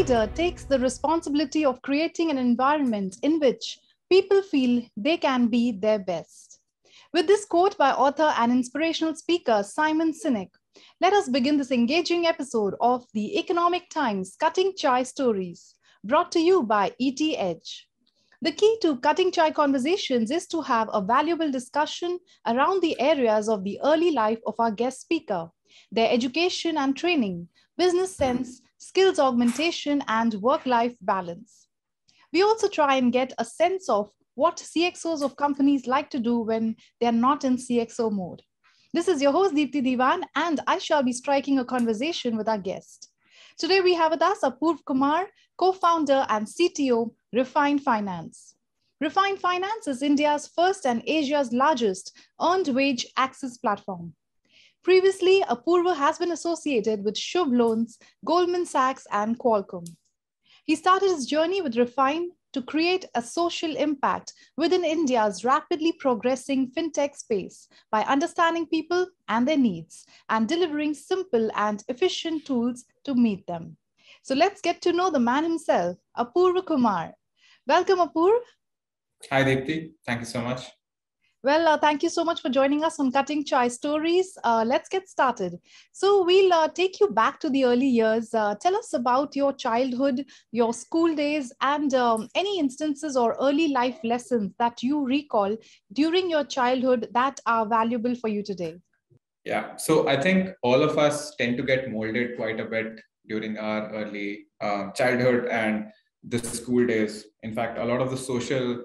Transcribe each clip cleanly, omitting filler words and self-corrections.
leader takes the responsibility of creating an environment in which people feel they can be their best. With this quote by author and inspirational speaker Simon Sinek, let us begin this engaging episode of the Economic Times Cutting Chai Stories, brought to you by ET Edge. The key to cutting chai conversations is to have a valuable discussion around the areas of the early life of our guest speaker, their education and training, business sense, skills augmentation, and work-life balance. We also try and get a sense of what CXOs of companies like to do when they're not in CXO mode. This is your host, Deepti Diwan, and I shall be striking a conversation with our guest. Today we have with us Apoorv Kumar, co-founder and CTO, Refined Finance. Refined Finance is India's first and Asia's largest earned wage access platform. Previously, Apoorv has been associated with Shubh Loans, Goldman Sachs, and Qualcomm. He started his journey with Refine to create a social impact within India's rapidly progressing fintech space by understanding people and their needs and delivering simple and efficient tools to meet them. So let's get to know the man himself, Apoorv Kumar. Welcome, Apoorv. Hi, Deepti. Thank you so much. Well, thank you so much for joining us on Cutting Chai Stories. Let's get started. So we'll take you back to the early years. Tell us about your childhood, your school days, and any instances or early life lessons that you recall during your childhood that are valuable for you today. Yeah, so I think all of us tend to get molded quite a bit during our early childhood and the school days. In fact, a lot of the social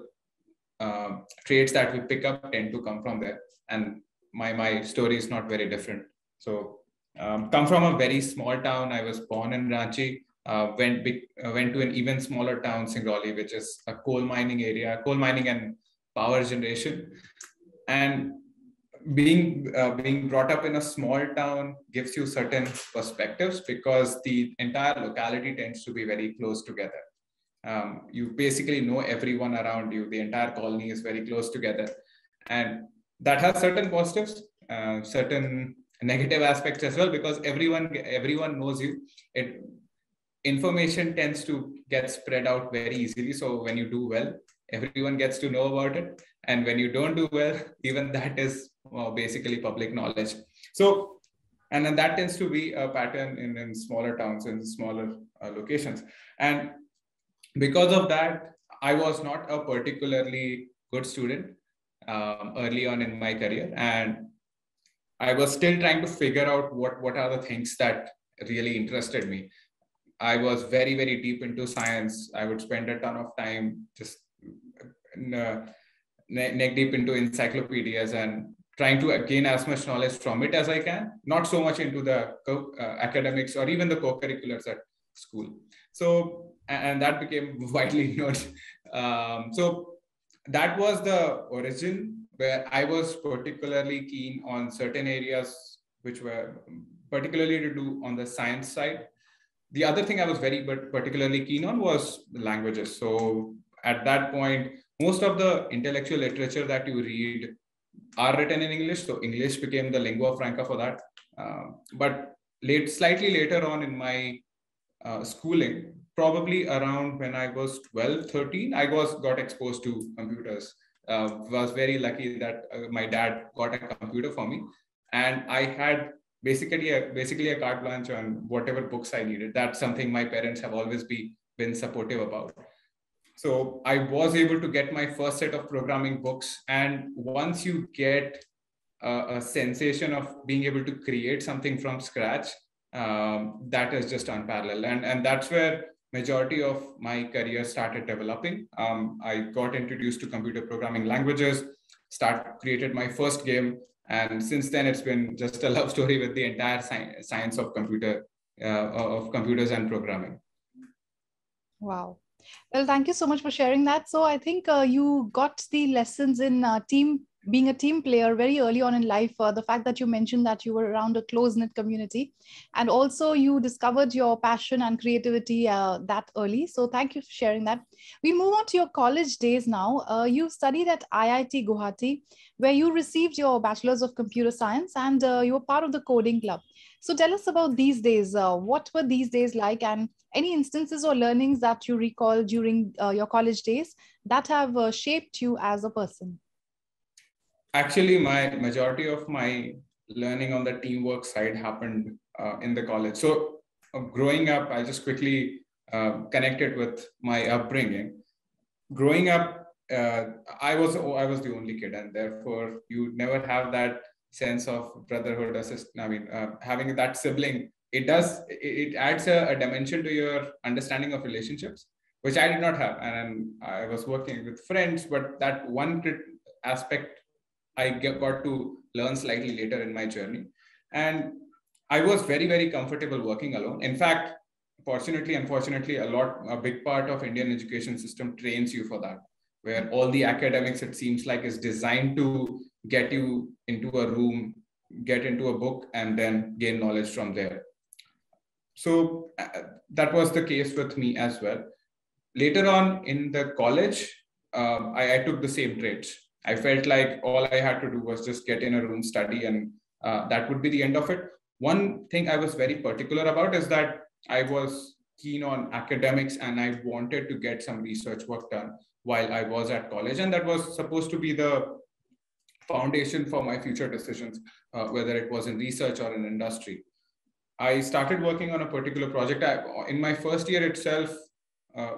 traits that we pick up tend to come from there, and my story is not very different. So come from a very small town. I was born in Ranchi, went to an even smaller town, Singrauli, which is a coal mining area, coal mining and power generation. And being brought up in a small town gives you certain perspectives because the entire locality tends to be very close together. You basically know everyone around you. The entire colony is very close together. And that has certain positives, certain negative aspects as well, because everyone knows you. Information tends to get spread out very easily. So when you do well, everyone gets to know about it. And when you don't do well, even that is basically public knowledge. So, and then that tends to be a pattern in smaller towns, in smaller locations. And because of that, I was not a particularly good student early on in my career. And I was still trying to figure out what are the things that really interested me. I was very, very deep into science. I would spend a ton of time just neck deep into encyclopedias and trying to gain as much knowledge from it as I can, not so much into the academics or even the co-curriculars at school. So, and that became widely known. So that was the origin where I was particularly keen on certain areas, which were particularly to do on the science side. The other thing I was very particularly keen on was languages. So at that point, most of the intellectual literature that you read are written in English. So English became the lingua franca for that. But slightly later on in my schooling, probably around when I was 12, 13, I got exposed to computers. Was very lucky that my dad got a computer for me. And I had basically a carte blanche on whatever books I needed. That's something my parents have always been supportive about. So I was able to get my first set of programming books. And once you get a sensation of being able to create something from scratch, that is just unparalleled. And that's where majority of my career started developing. I got introduced to computer programming languages, created my first game. And since then, it's been just a love story with the entire science of computers and programming. Wow. Well, thank you so much for sharing that. So I think you got the lessons in being a team player very early on in life. The fact that you mentioned that you were around a close-knit community, and also you discovered your passion and creativity that early. So thank you for sharing that. We move on to your college days now. You studied at IIT Guwahati, where you received your Bachelor's of Computer Science, and you were part of the coding club. So tell us about these days. What were these days like, and any instances or learnings that you recall during your college days that have shaped you as a person? Actually, my majority of my learning on the teamwork side happened in the college. So growing up, I just quickly connected with my upbringing. Growing up, I was the only kid, and therefore you never have that sense of brotherhood. Having that sibling, it adds a dimension to your understanding of relationships, which I did not have. And I was working with friends, but that one aspect got to learn slightly later in my journey. And I was very, very comfortable working alone. In fact, fortunately, unfortunately, a big part of Indian education system trains you for that, where all the academics, it seems like, is designed to get you into a room, get into a book, and then gain knowledge from there. So that was the case with me as well. Later on in the college, I took the same traits. I felt like all I had to do was just get in a room, study, and that would be the end of it. One thing I was very particular about is that I was keen on academics and I wanted to get some research work done while I was at college. And that was supposed to be the foundation for my future decisions, whether it was in research or in industry. I started working on a particular project. In my first year itself,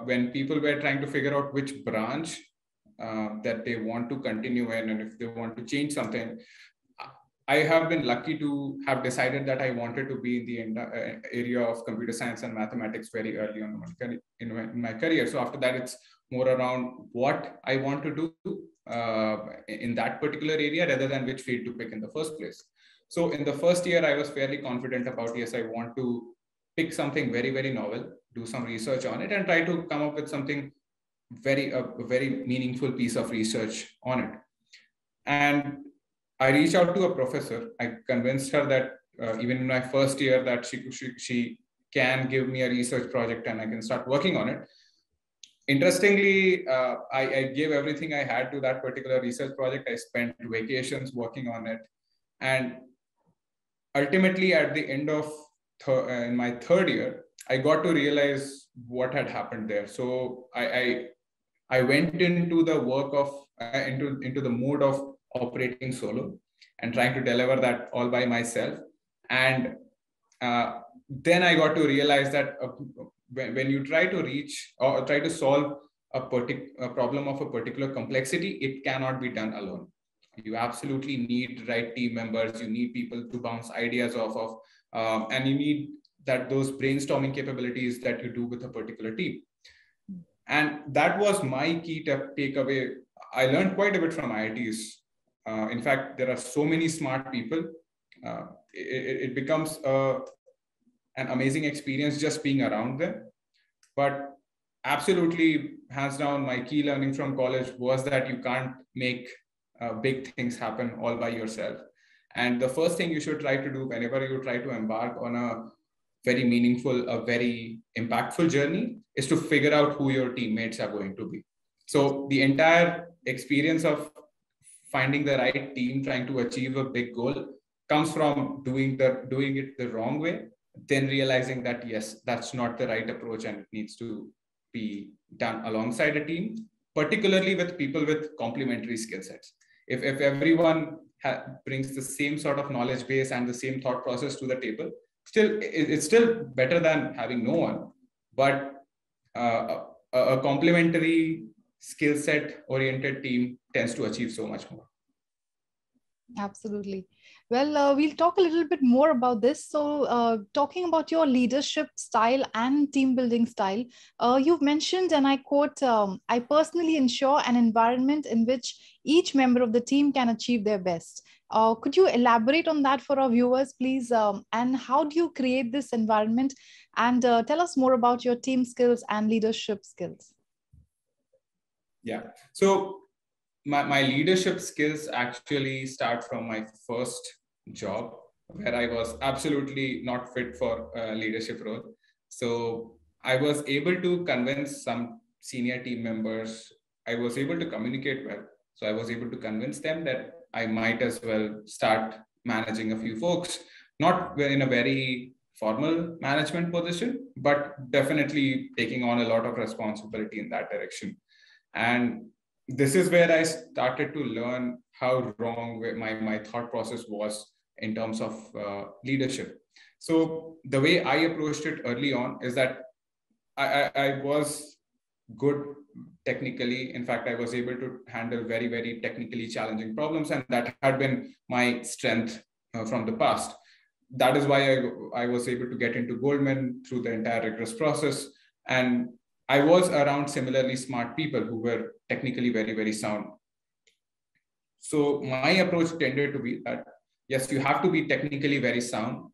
when people were trying to figure out which branch that they want to continue in and if they want to change something, I have been lucky to have decided that I wanted to be in the area of computer science and mathematics very early on in my career. So after that, it's more around what I want to do in that particular area rather than which field to pick in the first place. So in the first year, I was fairly confident about, yes, I want to pick something very, very novel, do some research on it, and try to come up with something a very meaningful piece of research on it. And I reached out to a professor. I convinced her that even in my first year that she can give me a research project and I can start working on it. Interestingly, I gave everything I had to that particular research project. I spent vacations working on it. And ultimately, at the end of in my third year, I got to realize what had happened there. So I went into the work of into the mode of operating solo and trying to deliver that all by myself. And then I got to realize that when you try to reach or try to solve a problem of a particular complexity, it cannot be done alone. You absolutely need right team members. You need people to bounce ideas off of, and you need those brainstorming capabilities that you do with a particular team. And that was my key takeaway. I learned quite a bit from IITs. In fact, there are so many smart people. It becomes an amazing experience just being around them. But absolutely, hands down, my key learning from college was that you can't make big things happen all by yourself. And the first thing you should try to do whenever you try to embark on a very meaningful, a very impactful journey is to figure out who your teammates are going to be. So the entire experience of finding the right team, trying to achieve a big goal, comes from doing it the wrong way, then realizing that, yes, that's not the right approach and it needs to be done alongside a team, particularly with people with complementary skill sets. If everyone brings the same sort of knowledge base and the same thought process to the table, it's still better than having no one. But a complementary skill set oriented team tends to achieve so much more. Absolutely. Well, we'll talk a little bit more about this. So, talking about your leadership style and team building style, you've mentioned, and I quote, I personally ensure an environment in which each member of the team can achieve their best. Could you elaborate on that for our viewers, please? And how do you create this environment? And tell us more about your team skills and leadership skills. Yeah. So, my leadership skills actually start from my first job, where I was absolutely not fit for a leadership role. So I was able to convince some senior team members. I was able to communicate well. So I was able to convince them that I might as well start managing a few folks. not in a very formal management position, but definitely taking on a lot of responsibility in that direction. And this is where I started to learn how wrong my thought process was in terms of leadership. So the way I approached it early on is that I was good technically. In fact, I was able to handle very, very technically challenging problems, and that had been my strength from the past. That is why I was able to get into Goldman through the entire rigorous process. And I was around similarly smart people who were technically very, very sound. So my approach tended to be that, yes, you have to be technically very sound.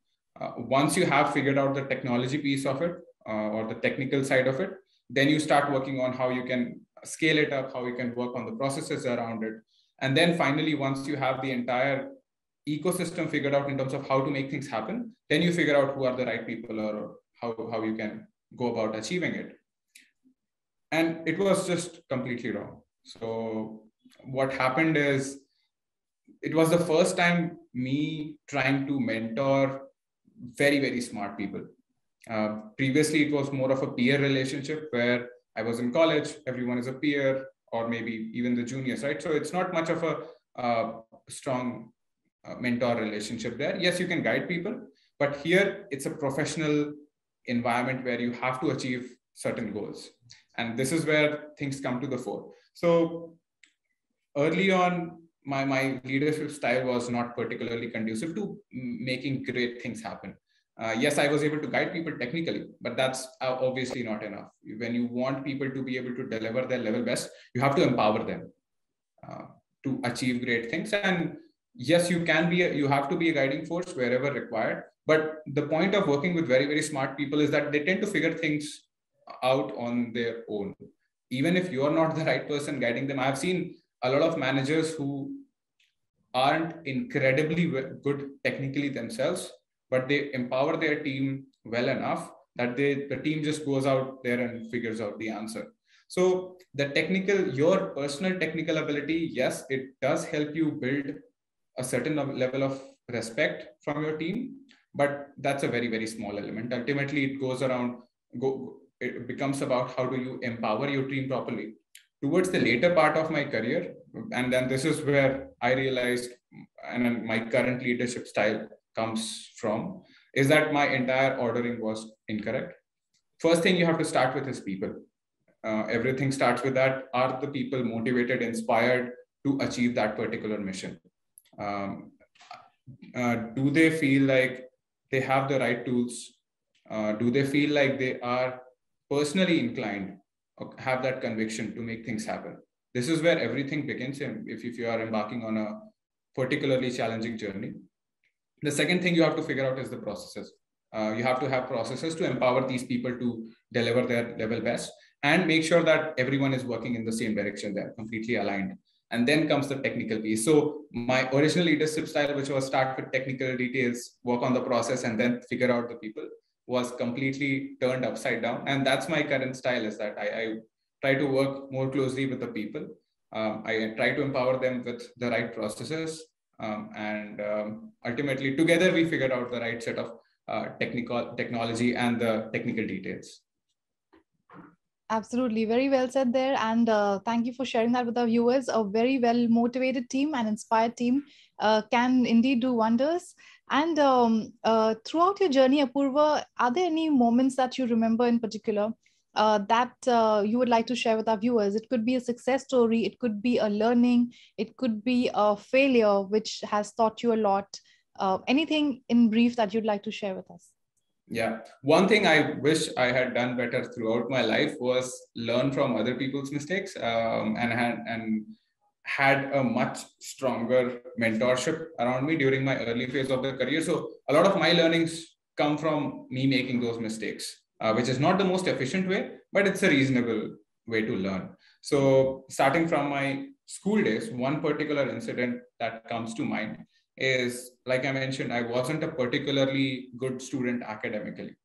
Once you have figured out the technology piece of it or the technical side of it, then you start working on how you can scale it up, how you can work on the processes around it. And then finally, once you have the entire ecosystem figured out in terms of how to make things happen, then you figure out who are the right people or how you can go about achieving it. And it was just completely wrong. So what happened is, it was the first time me trying to mentor very, very smart people. Previously, it was more of a peer relationship where I was in college, everyone is a peer, or maybe even the juniors, right? So it's not much of a strong mentor relationship there. Yes, you can guide people, but here it's a professional environment where you have to achieve certain goals. And this is where things come to the fore. So early on, my leadership style was not particularly conducive to making great things happen. Yes, I was able to guide people technically, but that's obviously not enough. When you want people to be able to deliver their level best, you have to empower them to achieve great things. And yes, you have to be a guiding force wherever required. But the point of working with very, very smart people is that they tend to figure things out on their own. Even if you're not the right person guiding them, I've seen a lot of managers who aren't incredibly good technically themselves, but they empower their team well enough that the team just goes out there and figures out the answer. So your personal technical ability, yes, it does help you build a certain level of respect from your team, but that's a very, very small element. Ultimately, it becomes about how do you empower your team properly. Towards the later part of my career, and then this is where I realized, and my current leadership style comes from, is that my entire ordering was incorrect. First thing you have to start with is people. Everything starts with that. Are the people motivated, inspired to achieve that particular mission? Do they feel like they have the right tools? Do they feel like they are personally inclined or have that conviction to make things happen? This is where everything begins if you are embarking on a particularly challenging journey. The second thing you have to figure out is the processes. You have to have processes to empower these people to deliver their level best and make sure that everyone is working in the same direction. They're completely aligned. And then comes the technical piece. So my original leadership style, which was start with technical details, work on the process, and then figure out the people, was completely turned upside down. And that's my current style, is that I try to work more closely with the people. I try to empower them with the right processes. Ultimately, together, we figured out the right set of technology and the technical details. Absolutely. Very well said there. And thank you for sharing that with our viewers. A very well motivated team and inspired team can indeed do wonders. And throughout your journey, Apoorv, are there any moments that you remember in particular that you would like to share with our viewers? It could be a success story, it could be a learning, it could be a failure which has taught you a lot. Anything in brief that you'd like to share with us? Yeah. One thing I wish I had done better throughout my life was learn from other people's mistakes, and had a much stronger mentorship around me during my early phase of the career. So a lot of my learnings come from me making those mistakes, which is not the most efficient way, but it's a reasonable way to learn. So starting from my school days, one particular incident that comes to mind is, like I mentioned, I wasn't a particularly good student academically.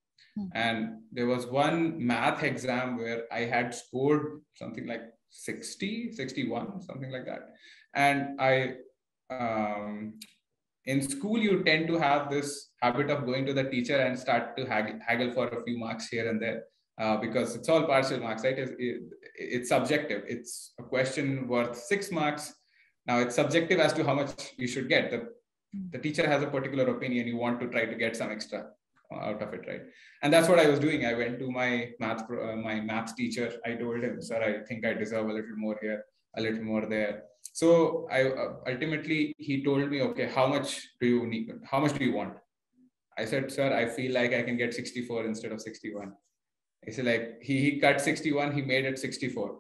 And there was one math exam where I had scored something like 60, 61, something like that. And in school, you tend to have this habit of going to the teacher and start to haggle for a few marks here and there, because it's all partial marks, right? It's subjective. It's a question worth 6 marks. Now it's subjective as to how much you should get. The teacher has a particular opinion. You want to try to get some extra out of it, right? And that's what I was doing. I went to my maths teacher. I told him, sir, I think I deserve a little more here, a little more there. So I ultimately, he told me, okay, how much do you need? How much do you want? I said, sir, I feel like I can get 64 instead of 61. He said, like, he cut 61, he made it 64.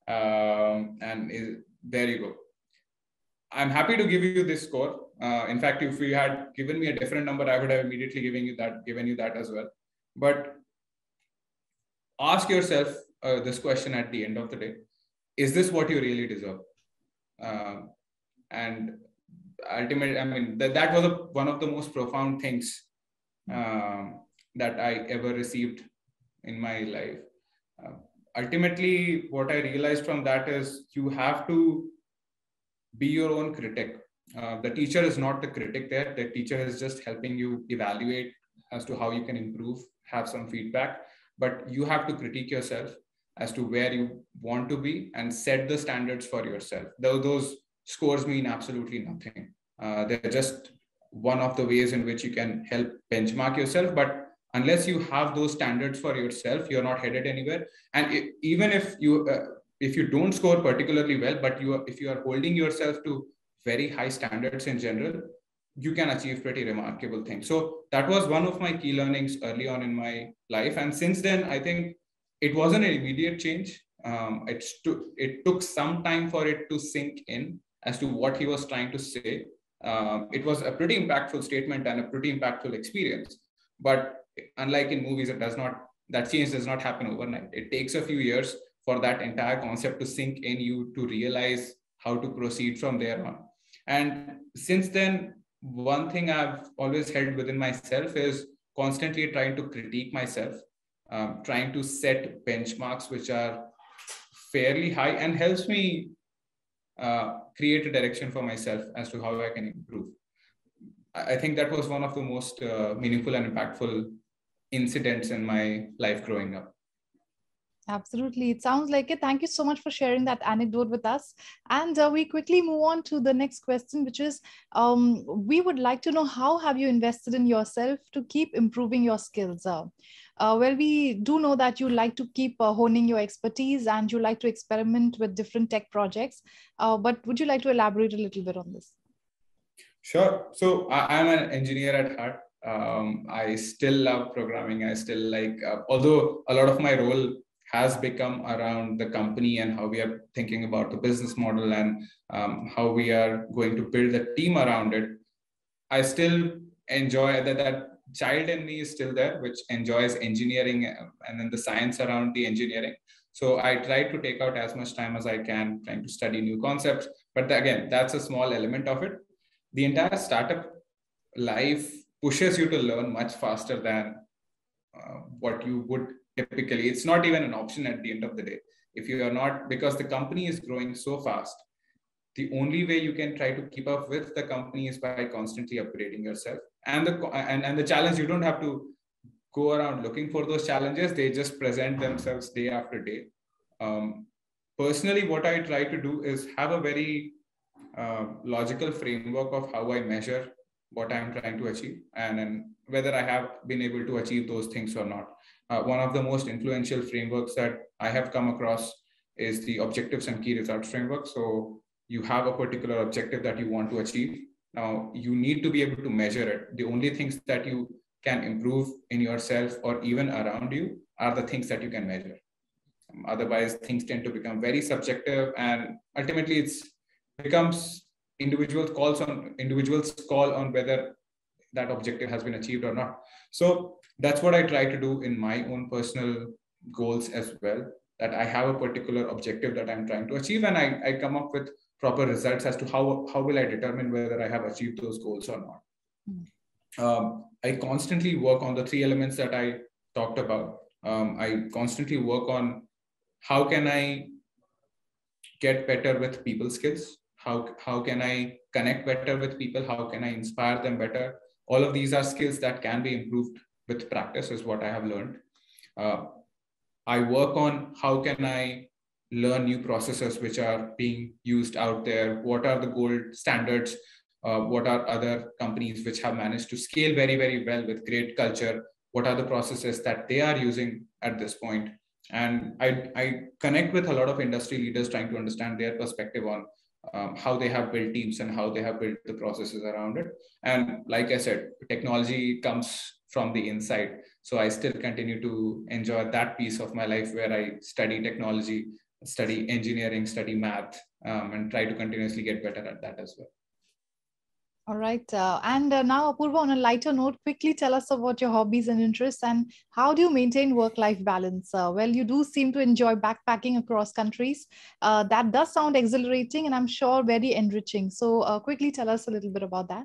There you go. I'm happy to give you this score. In fact, if you had given me a different number, I would have immediately given you that as well. But ask yourself this question at the end of the day: is this what you really deserve? And ultimately, I mean, that was one of the most profound things that I ever received in my life. Ultimately, what I realized from that is you have to be your own critic. The teacher is not the critic there. The teacher is just helping you evaluate as to how you can improve, have some feedback, but you have to critique yourself as to where you want to be and set the standards for yourself. Those scores mean absolutely nothing. They're just one of the ways in which you can help benchmark yourself. But unless you have those standards for yourself, you're not headed anywhere. And even if you don't score particularly well, but if you are holding yourself to very high standards in general, you can achieve pretty remarkable things. So that was one of my key learnings early on in my life. And since then, I think it wasn't an immediate change. It took some time for it to sink in as to what he was trying to say. It was a pretty impactful statement and a pretty impactful experience. But unlike in movies, that change does not happen overnight. It takes a few years for that entire concept to sink in you, to realize how to proceed from there on. And since then, one thing I've always held within myself is constantly trying to critique myself, trying to set benchmarks which are fairly high, and helps me create a direction for myself as to how I can improve. I think that was one of the most meaningful and impactful incidents in my life growing up. Absolutely. It sounds like it. Thank you so much for sharing that anecdote with us. And we quickly move on to the next question, which is, we would like to know, how have you invested in yourself to keep improving your skills? Well, we do know that you like to keep honing your expertise and you like to experiment with different tech projects. But would you like to elaborate a little bit on this? Sure. So I'm an engineer at heart. I still love programming. I still like, although a lot of my role has become around the company and how we are thinking about the business model and how we are going to build the team around it, I still enjoy that child in me is still there, which enjoys engineering and then the science around the engineering. So I try to take out as much time as I can trying to study new concepts. But again, that's a small element of it. The entire startup life pushes you to learn much faster than what you would typically. It's not even an option at the end of the day. If you are not, because the company is growing so fast, the only way you can try to keep up with the company is by constantly upgrading yourself. And the challenge, you don't have to go around looking for those challenges. They just present themselves day after day. Personally, what I try to do is have a very logical framework of how I measure what I'm trying to achieve and whether I have been able to achieve those things or not. One of the most influential frameworks that I have come across is the objectives and key results framework. So you have a particular objective that you want to achieve. Now you need to be able to measure it. The only things that you can improve in yourself or even around you are the things that you can measure. Otherwise, things tend to become very subjective, and ultimately it becomes individuals call on whether that objective has been achieved or not. So that's what I try to do in my own personal goals as well, that I have a particular objective that I'm trying to achieve, and I come up with proper results as to how will I determine whether I have achieved those goals or not. I constantly work on the 3 elements that I talked about. I constantly work on how can I get better with people skills? how can I connect better with people, how can I inspire them better. All of these are skills that can be improved with practice, is what I have learned. I work on how can I learn new processes which are being used out there, what are the gold standards, what are other companies which have managed to scale very, very well with great culture, what are the processes that they are using at this point. And I connect with a lot of industry leaders trying to understand their perspective on how they have built teams and how they have built the processes around it. And like I said, technology comes from the inside. So I still continue to enjoy that piece of my life where I study technology, study engineering, study math, and try to continuously get better at that as well. All right. And now, Apoorv, on a lighter note, quickly tell us about your hobbies and interests and how do you maintain work-life balance? Well, you do seem to enjoy backpacking across countries. That does sound exhilarating and I'm sure very enriching. So quickly tell us a little bit about that.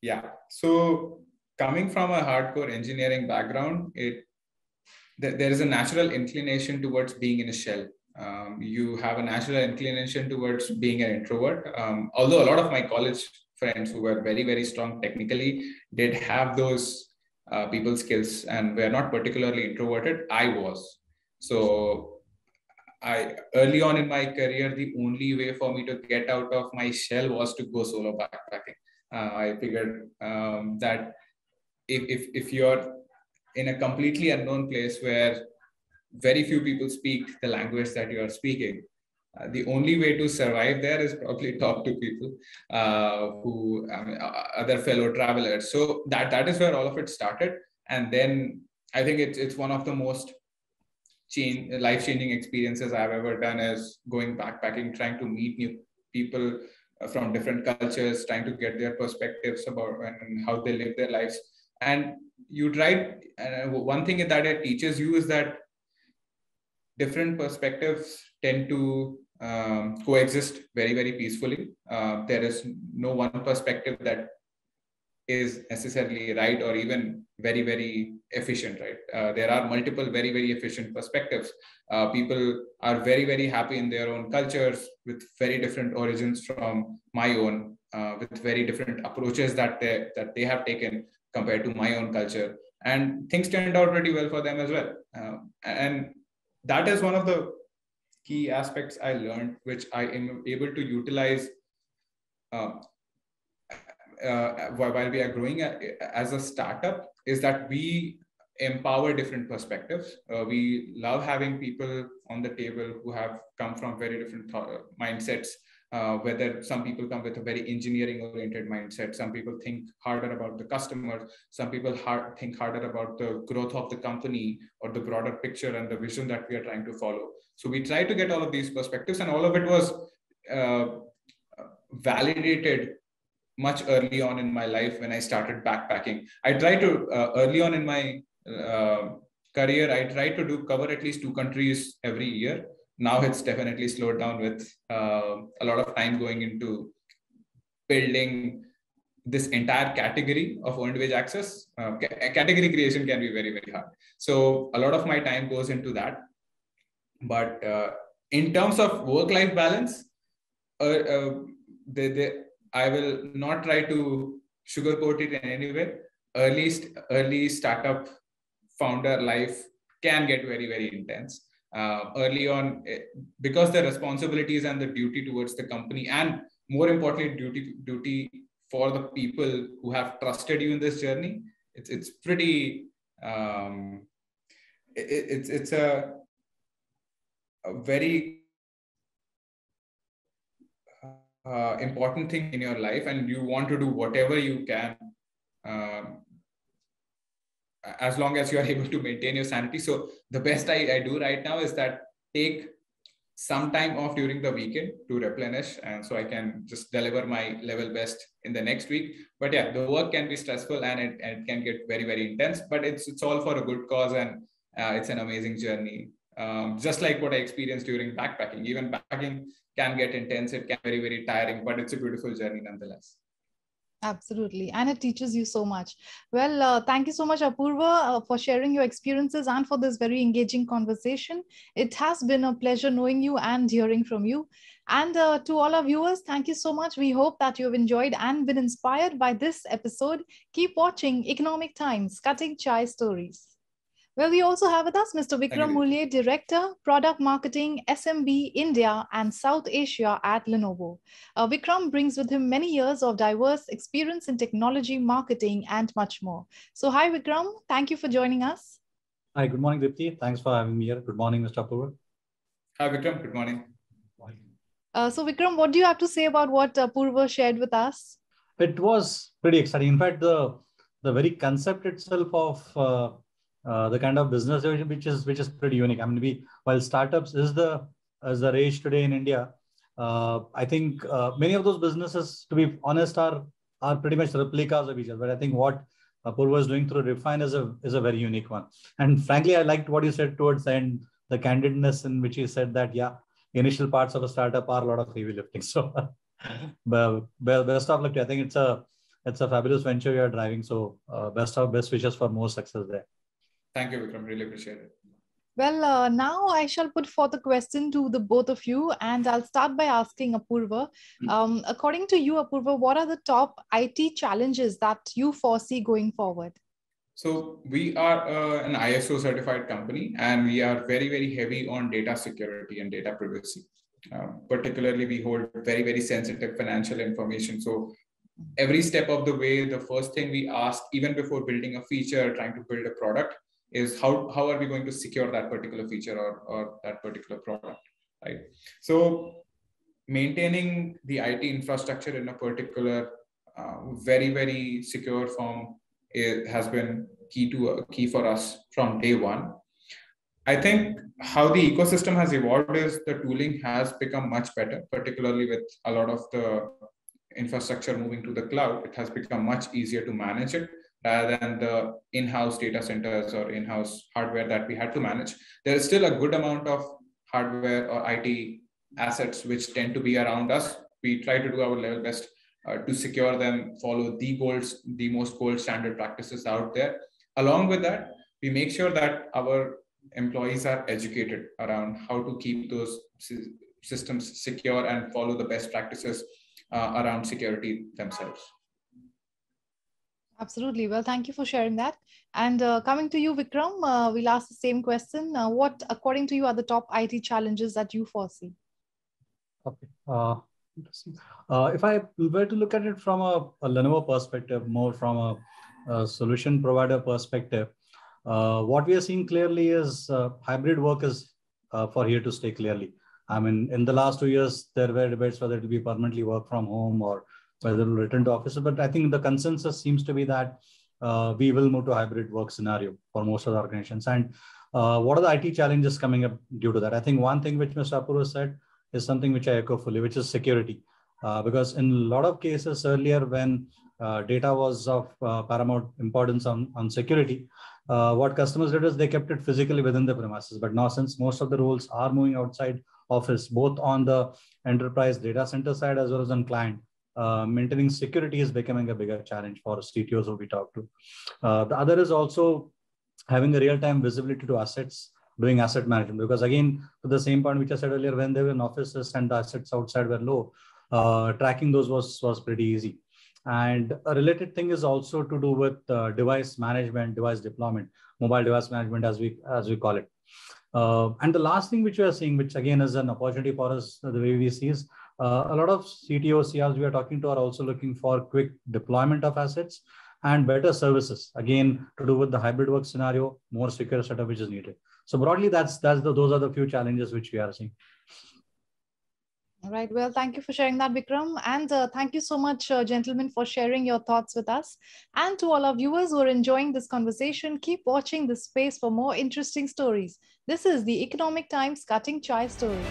Yeah. So coming from a hardcore engineering background, there is a natural inclination towards being in a shell. You have a natural inclination towards being an introvert. Although a lot of my college friends who were very, very strong technically did have those people skills and were not particularly introverted, I was. So early on in my career, the only way for me to get out of my shell was to go solo backpacking. I figured that if you're in a completely unknown place where very few people speak the language that you are speaking, the only way to survive there is probably talk to people who other fellow travelers. So that is where all of it started. And then I think it's one of the most life-changing experiences I've ever done is going backpacking, trying to meet new people from different cultures, trying to get their perspectives about and how they live their lives. And you try, one thing that it teaches you is that different perspectives tend to coexist very, very peacefully. There is no one perspective that is necessarily right or even very, very efficient, right? There are multiple very, very efficient perspectives. People are very, very happy in their own cultures with very different origins from my own, with very different approaches that they have taken compared to my own culture. And things turned out pretty well for them as well. And that is one of the key aspects I learned, which I am able to utilize while we are growing as a startup, is that we empower different perspectives. We love having people on the table who have come from very different mindsets. Whether some people come with a very engineering oriented mindset, some people think harder about the customer, some people think harder about the growth of the company or the broader picture and the vision that we are trying to follow. So we try to get all of these perspectives, and all of it was validated much early on in my life when I started backpacking. I tried to early on in my career, I tried to cover at least 2 countries every year. Now it's definitely slowed down with a lot of time going into building this entire category of earned wage access. Category creation can be very, very hard. So a lot of my time goes into that. But in terms of work-life balance, I will not try to sugarcoat it in any way. Early startup founder life can get very, very intense. Early on, because the responsibilities and the duty towards the company, and more importantly, duty for the people who have trusted you in this journey, it's pretty. It's a very important thing in your life, and you want to do whatever you can as long as you are able to maintain your sanity. So the best I do right now is that take some time off during the weekend to replenish, and so I can just deliver my level best in the next week. But yeah, the work can be stressful and it can get very, very intense, but it's all for a good cause, and it's an amazing journey. Just like what I experienced during backpacking. Even backpacking can get intense, it can be very, very tiring, but it's a beautiful journey nonetheless. Absolutely. And it teaches you so much. Well, thank you so much, Apoorva, for sharing your experiences and for this very engaging conversation. It has been a pleasure knowing you and hearing from you. And to all our viewers, thank you so much. We hope that you have enjoyed and been inspired by this episode. Keep watching Economic Times, Cutting Chai Stories. Well, we also have with us Mr. Thank Vikram you. Mulye, Director, Product Marketing, SMB, India and South Asia at Lenovo. Vikram brings with him many years of diverse experience in technology, marketing, and much more. So, hi, Vikram. Thank you for joining us. Hi, good morning, Dipti. Thanks for having me here. Good morning, Mr. Apoorv. Hi, Vikram. Good morning. So, Vikram, what do you have to say about what Apoorva shared with us? It was pretty exciting. In fact, the very concept itself of the kind of business which is pretty unique. I mean, while startups is the rage today in India, I think many of those businesses, to be honest, are pretty much replicas of each other. But I think what Apoorva is doing through Refine is a very unique one. And frankly, I liked what you said towards the end, the candidness in which you said that, yeah, initial parts of a startup are a lot of heavy lifting. So, best of luck to you. I think it's a fabulous venture you are driving. So, best wishes for more success there. Thank you, Vikram. Really appreciate it. Well, now I shall put forth a question to the both of you, and I'll start by asking Apoorva. According to you, Apoorva, what are the top IT challenges that you foresee going forward? So we are an ISO certified company, and we are very, very heavy on data security and data privacy. Particularly, we hold very, very sensitive financial information. So every step of the way, the first thing we ask, even before building a feature, trying to build a product, is how are we going to secure that particular feature or that particular product, right? So maintaining the IT infrastructure in a particular very, very secure form has been key for us from day one. I think how the ecosystem has evolved is the tooling has become much better, particularly with a lot of the infrastructure moving to the cloud. It has become much easier to manage it rather than the in-house data centers or in-house hardware that we had to manage. There is still a good amount of hardware or IT assets which tend to be around us. We try to do our level best to secure them, follow the most gold standard practices out there. Along with that, we make sure that our employees are educated around how to keep those systems secure and follow the best practices around security themselves. Absolutely. Well, thank you for sharing that. And coming to you, Vikram, we'll ask the same question. What, according to you, are the top IT challenges that you foresee? Okay. If I were to look at it from a Lenovo perspective, more from a solution provider perspective, what we are seeing clearly is hybrid work is for here to stay clearly. I mean, in the last 2 years, there were debates whether it will be permanently work from home or whether it will return to office. But I think the consensus seems to be that we will move to hybrid work scenario for most of the organizations. And what are the IT challenges coming up due to that? I think one thing which Mr. Apoorv said is something which I echo fully, which is security. Because in a lot of cases earlier, when data was of paramount importance on security, what customers did is they kept it physically within the premises. But now, since most of the roles are moving outside office, both on the enterprise data center side as well as on client, maintaining security is becoming a bigger challenge for CTOs who we talk to. The other is also having a real-time visibility to assets, doing asset management. Because again, to the same point which I said earlier, when they were in offices and the assets outside were low, tracking those was pretty easy. And a related thing is also to do with device management, device deployment, mobile device management, as we call it. And the last thing which we are seeing, which again is an opportunity for us, the way we see is a lot of CTOs, CRs we are talking to are also looking for quick deployment of assets and better services. Again, to do with the hybrid work scenario, more secure setup which is needed. So broadly, those are the few challenges which we are seeing. All right. Well, thank you for sharing that, Vikram. And thank you so much, gentlemen, for sharing your thoughts with us. And to all our viewers who are enjoying this conversation, keep watching this space for more interesting stories. This is the Economic Times Cutting Chai Story.